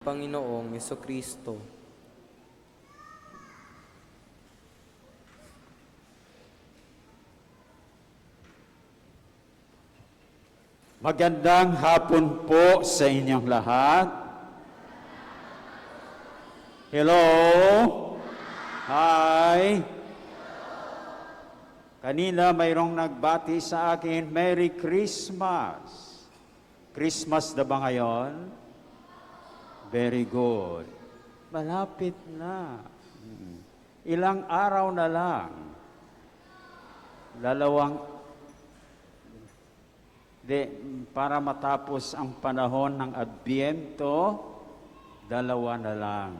Panginoong Jesucristo. Magandang hapon po sa inyong lahat. Hello? Hi? Kanina mayroong nagbati sa akin, Merry Christmas. Christmas na ba ngayon? Very good. Malapit na. Ilang araw na lang. Para matapos ang panahon ng Adbyento, 2 na lang.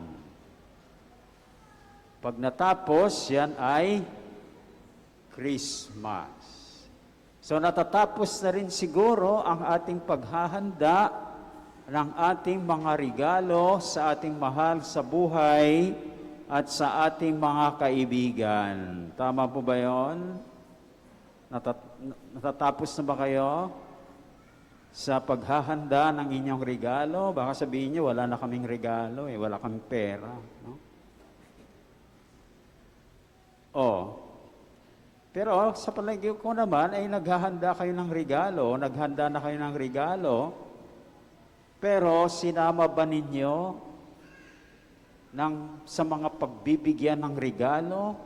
Pag natapos, yan ay Christmas. So natatapos na rin siguro ang ating paghahanda ng ating mga regalo sa ating mahal sa buhay at sa ating mga kaibigan. Tama po ba yun? Natatapos na ba kayo sa paghahanda ng inyong regalo? Baka sabihin niyo, wala na kaming regalo, wala kaming pera. No? Pero sa palagay ko naman ay naghahanda kayo ng regalo, naghanda na kayo ng regalo, pero sinama ba ninyo sa mga pagbibigyan ng regalo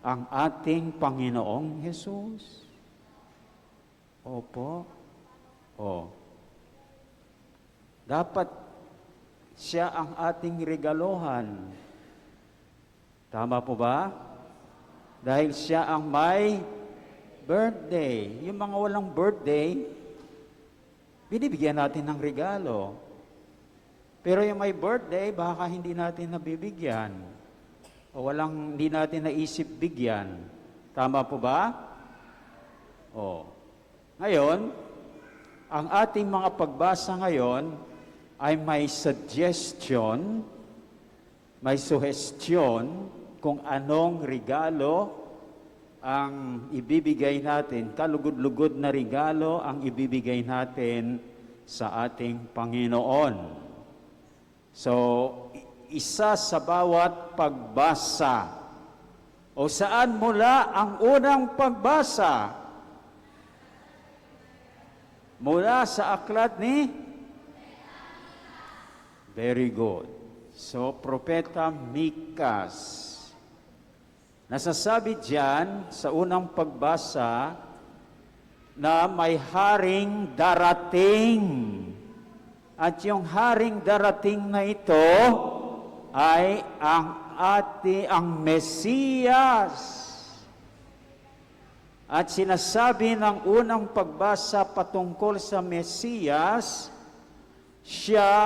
ang ating Panginoong Hesus? Opo. Dapat siya ang ating regalohan. Tama po ba? Dahil siya ang may birthday. Yung mga walang birthday, binibigyan natin ng regalo. Pero yung may birthday, baka hindi natin nabibigyan. O hindi natin naisip bigyan. Tama po ba? Ngayon, ang ating mga pagbasa ngayon ay may suggestion, may suhestyon kung anong regalo ang ibibigay natin, kalugod-lugod na regalo ang ibibigay natin sa ating Panginoon. So, isa sa bawat pagbasa. O saan mula ang unang pagbasa? Mula sa aklat ni? Very good. So, Propeta Mikas. Nasasabi diyan sa unang pagbasa na may haring darating. At yung haring darating na ito ay ang Mesiyas. At sinasabi ng unang pagbasa patungkol sa Mesiyas,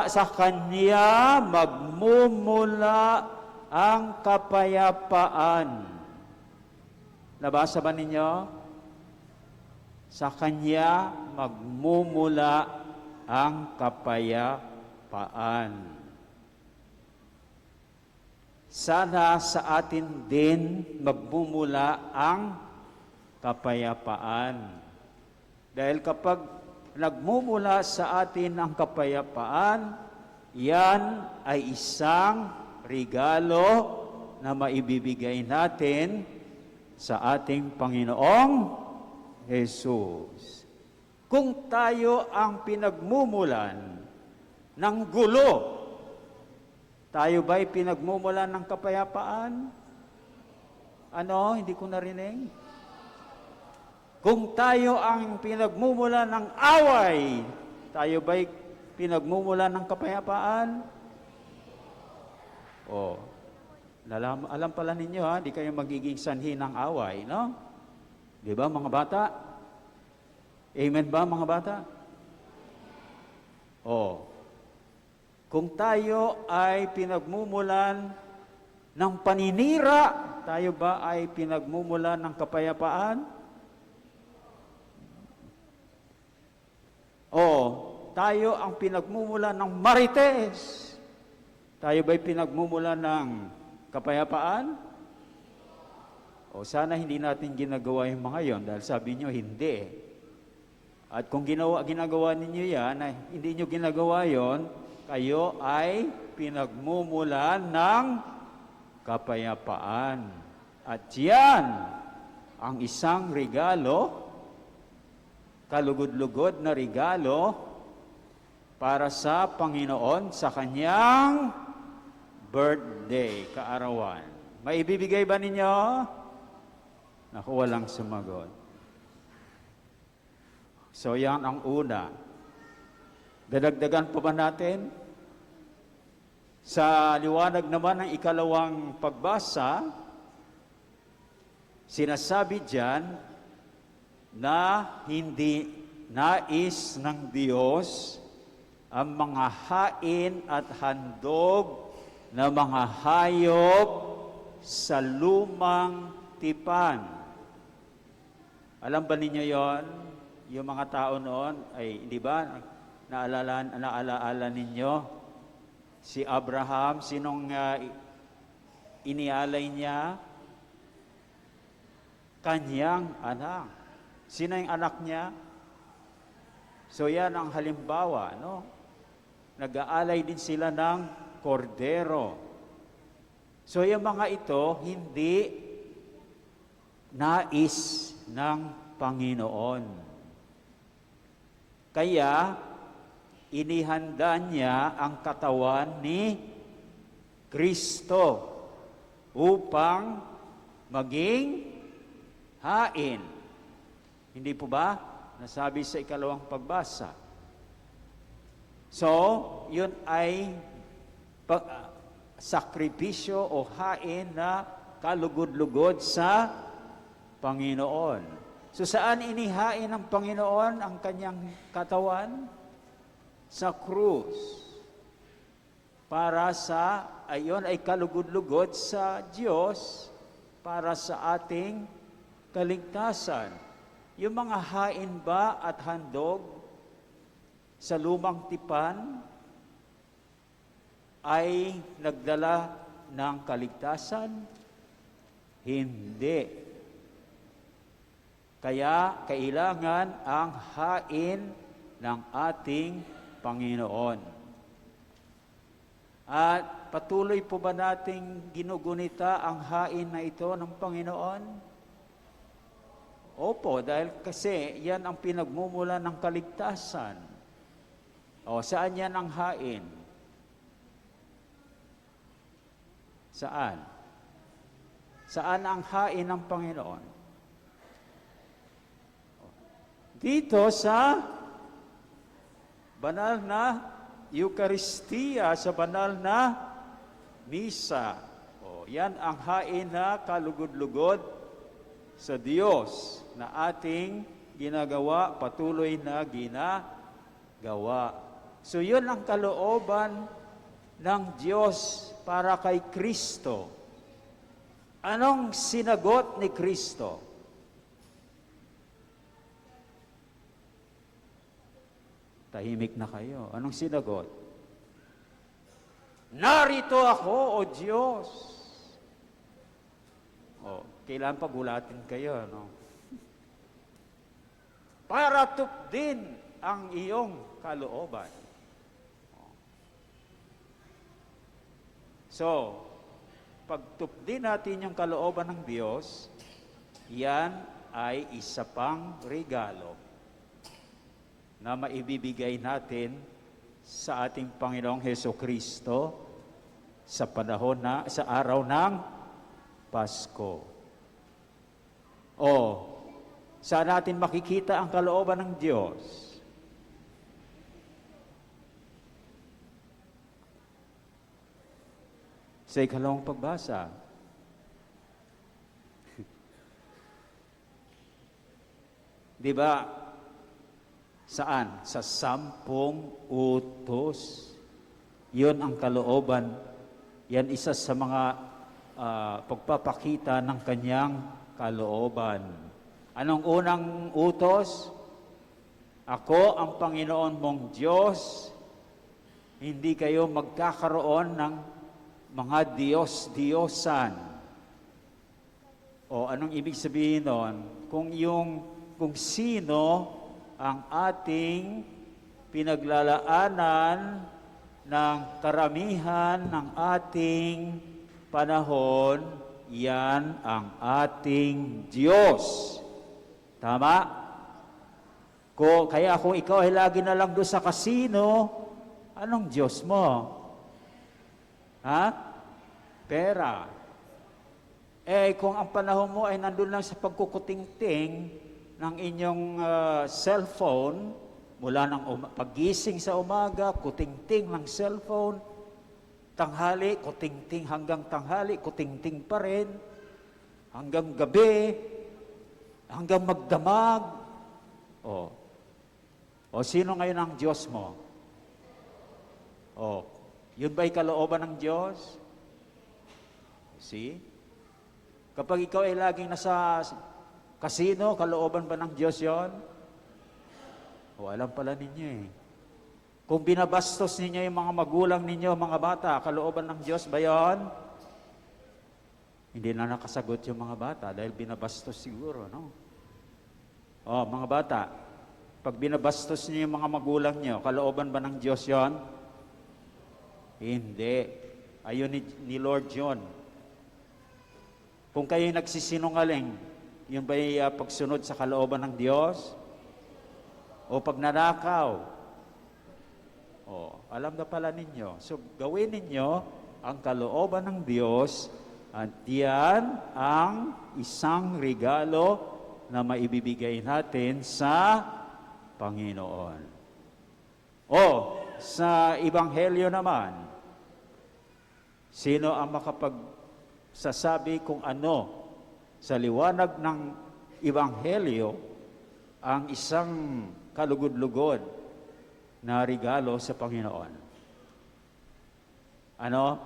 sa kanya magmumula ang kapayapaan. Nabasa ba ninyo? Sa kanya magmumula ang kapayapaan. Sana sa atin din magmumula ang kapayapaan. Dahil kapag nagmumula sa atin ang kapayapaan, yan ay isang regalo na maibibigay natin sa ating Panginoong Jesus. Kung tayo ang pinagmumulan ng gulo, tayo ba'y pinagmumulan ng kapayapaan? Hindi ko narinig. Kung tayo ang pinagmumulan ng away, tayo ba'y pinagmumulan ng kapayapaan? Alam pala ninyo di kayo magiging sanhi ng away, no? Di ba mga bata? Amen ba mga bata? Kung tayo ay pinagmumulan ng paninira, tayo ba ay pinagmumulan ng kapayapaan? Tayo ang pinagmumulan ng marites, tayo ba'y pinagmumula ng kapayapaan? Sana hindi natin ginagawa yung mga yon dahil sabi nyo hindi. At kung ginagawa ninyo yan, hindi nyo ginagawa yon, kayo ay pinagmumulan ng kapayapaan. At yan ang isang regalo, kalugod-lugod na regalo para sa Panginoon sa kanyang birthday, kaarawan. May ibibigay ba ninyo? Naku, walang sumagot. So yan ang una. Dadagdagan pa ba natin? Sa liwanag naman ng ikalawang pagbasa, sinasabi diyan na hindi nais ng Diyos ang mga hain at handog na mga hayop sa lumang tipan. Alam ba ninyo yon? Yung mga tao noon, ay, di ba, naalaala ninyo? Si Abraham, sinong inialay niya? Kanyang anak. Sino yung anak niya? So yan ang halimbawa, no? Nag-aalay din sila ng kordero. So yung mga ito, hindi nais ng Panginoon. Kaya, inihanda niya ang katawan ni Kristo upang maging hain. Hindi po ba? Nasabi sa ikalawang pagbasa. So, yun ay sakripisyo o hain na kalugod-lugod sa Panginoon. So, saan inihain ng Panginoon ang kanyang katawan? Sa krus. Para sa, ayon ay kalugod-lugod sa Diyos para sa ating kaligtasan. Yung mga hain ba at handog sa lumang tipan ay nagdala ng kaligtasan? Hindi. Kaya kailangan ang hain ng ating Panginoon. At patuloy po ba nating ginugunita ang hain na ito ng Panginoon? Opo, dahil kasi yan ang pinagmumulan ng kaligtasan. O, saan yan ang hain? Saan? Saan ang hain ng Panginoon? Dito sa banal na Eucharistia, sa banal na Misa. O, yan ang hain na kalugod-lugod sa Diyos na ating ginagawa, patuloy na ginagawa. So, yun ang kalooban ng Diyos para kay Kristo. Anong sinagot ni Kristo? Tahimik na kayo. Anong sinagot? Narito ako, O Diyos. O, kailan pagulatin kayo, no? Para tupdin ang iyong kalooban. So, pagtupdin natin yung kalooban ng Diyos, yan ay isa pang regalo na maibibigay natin sa ating Panginoong Hesukristo sa panahon na, sa araw ng Pasko. O, saan natin makikita ang kalooban ng Diyos? Sa ikalawang pagbasa. Di ba? Saan? Sa 10 utos. Yun ang kalooban. Yan isa sa mga pagpapakita ng kanyang kalooban. Anong unang utos? Ako ang Panginoon mong Diyos. Hindi kayo magkakaroon ng mga Diyos-Diyosan. O anong ibig sabihin nun? Kung sino ang ating pinaglalaanan ng karamihan ng ating panahon, yan ang ating Diyos. Tama? Kaya kung ikaw ay lagi na lang doon sa kasino, anong Diyos mo? Ha? Pera. Kung ang panahon mo ay nandun lang sa pagkukutingting ng inyong cellphone, mula ng paggising sa umaga, kutingting ng cellphone, tanghali, kutingting hanggang tanghali, kutingting pa rin, hanggang gabi, hanggang magdamag. O sino ngayon ang Diyos mo? Yun ba'y kalooban ng Diyos? See? Kapag ikaw ay laging nasa kasino, kalooban ba ng Diyos yon? Alam pala ninyo Kung binabastos ninyo yung mga magulang ninyo, mga bata, kalooban ng Diyos ba yon? Hindi na nakasagot yung mga bata dahil binabastos siguro, no? Mga bata, pag binabastos niyo yung mga magulang niyo, kalooban ba ng Diyos yon? Hindi. Ayun ni Lord John. Kung kayo'y nagsisinungaling, yun ba'y pagsunod sa kalooban ng Diyos? O pagnanakaw? Alam na pala ninyo. So, gawin ninyo ang kalooban ng Diyos at yan ang isang regalo na maibibigay natin sa Panginoon. Sa Ebanghelyo naman, sino ang makapagsasabi kung ano sa liwanag ng Ebanghelyo ang isang kalugod-lugod na regalo sa Panginoon? Ano?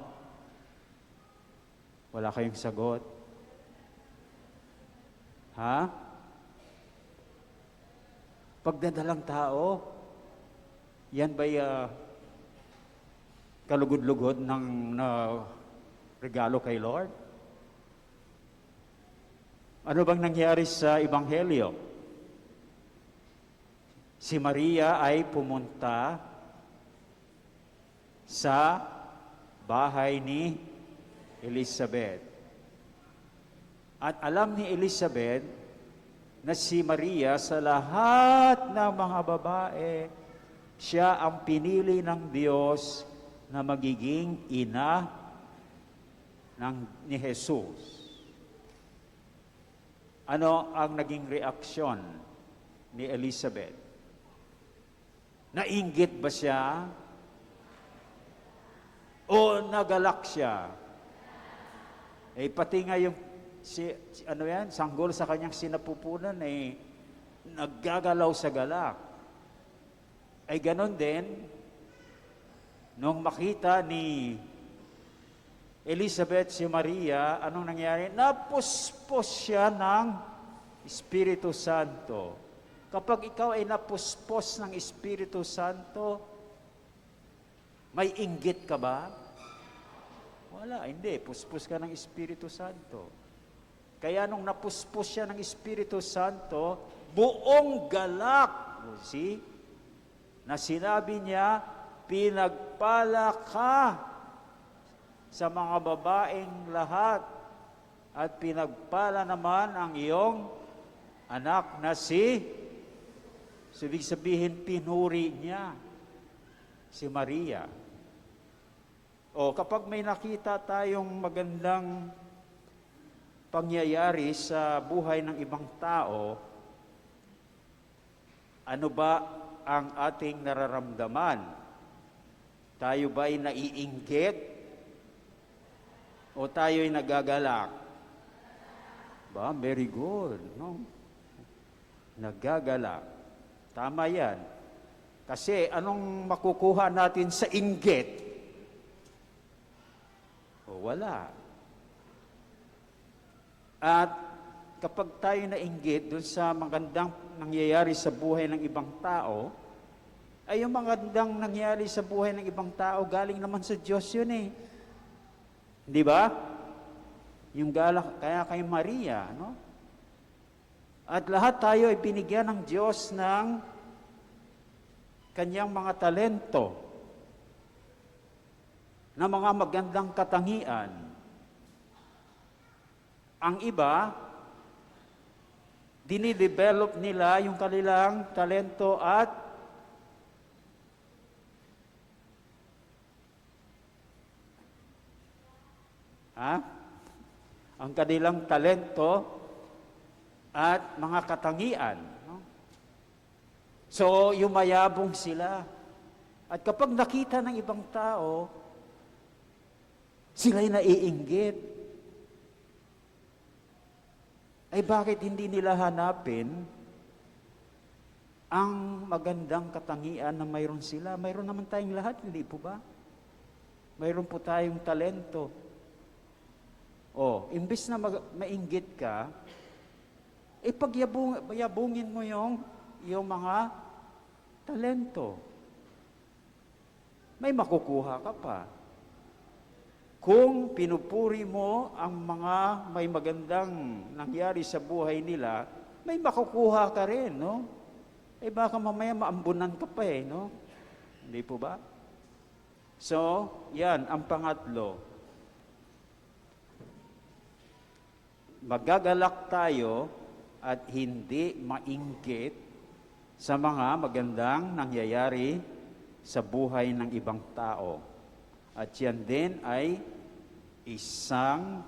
Wala kayong sagot? Ha? Pagdadalang tao, yan ba'y kalugod-lugod ng regalo kay Lord? Ano bang nangyari sa Ebanghelyo? Si Maria ay pumunta sa bahay ni Elizabeth. At alam ni Elizabeth na si Maria sa lahat ng mga babae, siya ang pinili ng Diyos na magiging ina ni Jesus. Ano ang naging reaksyon ni Elizabeth? Nainggit ba siya? O nagalak siya? Pati nga yung sanggol sa kanyang sinapupunan naggagalaw sa galak. Ganon din, nung makita ni Elizabeth si Maria, anong nangyari? Napuspos siya ng Espiritu Santo. Kapag ikaw ay napuspos ng Espiritu Santo, may inggit ka ba? Wala, hindi. Puspos ka ng Espiritu Santo. Kaya nung napuspos siya ng Espiritu Santo, buong galak, see, na sinabi niya, pinagpala ka sa mga babaeng lahat at pinagpala naman ang iyong anak na So, ibig sabihin, pinuri niya si Maria. Kapag may nakita tayong magandang pangyayari sa buhay ng ibang tao, ano ba ang ating nararamdaman? Tayo ba'y naiinggit? O tayo'y nagagalak? Very good, no? Nagagalak. Tama yan. Kasi anong makukuha natin sa inggit? Wala. At kapag tayo nainggit dun sa magandang nangyayari sa buhay ng ibang tao, ay yung magandang nangyayari sa buhay ng ibang tao, galing naman sa Diyos yun Di ba? Yung galak, kaya kay Maria, no? At lahat tayo ay binigyan ng Diyos ng kanyang mga talento. na mga magandang katangian. Ang iba, dinidevelop nila yung kanilang talento at ang kanilang talento at mga katangian. No? So, yumayabong sila. At kapag nakita ng ibang tao, sila'y naiinggit. Ay bakit hindi nila hanapin ang magandang katangian na mayroon sila? Mayroon naman tayong lahat, hindi po ba? Mayroon po tayong talento. Imbis na mainggit ka, pagyabungin mo yung mga talento. May makukuha ka pa. Kung pinupuri mo ang mga may magandang nangyari sa buhay nila, may makukuha ka rin, no? Baka mamaya maambunan ka pa no? Hindi po ba? So, yan, ang pangatlo. Magagalak tayo at hindi mainggit sa mga magandang nangyayari sa buhay ng ibang tao. At yan din ay isang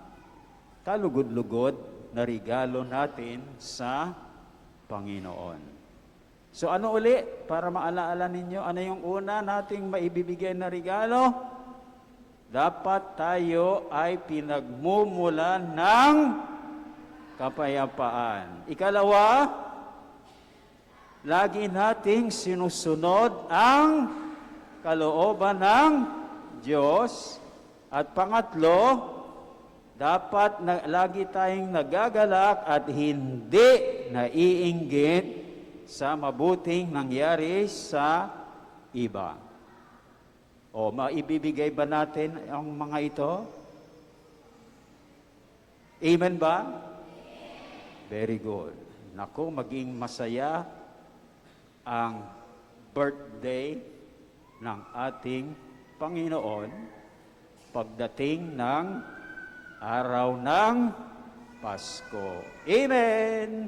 kalugod-lugod na regalo natin sa Panginoon. So ano uli, para maalaala ninyo, ano yung una nating maibibigay na regalo? Dapat tayo ay pinagmumulan ng kapayapaan. Ikalawa, lagi nating sinusunod ang kalooban ng Diyos. At pangatlo, dapat lagi tayong nagagalak at hindi naiinggit sa mabuting nangyari sa iba. Maibibigay ba natin ang mga ito? Amen ba? Very good. Naku, maging masaya ang birthday ng ating Panginoon pagdating ng araw ng Pasko. Amen!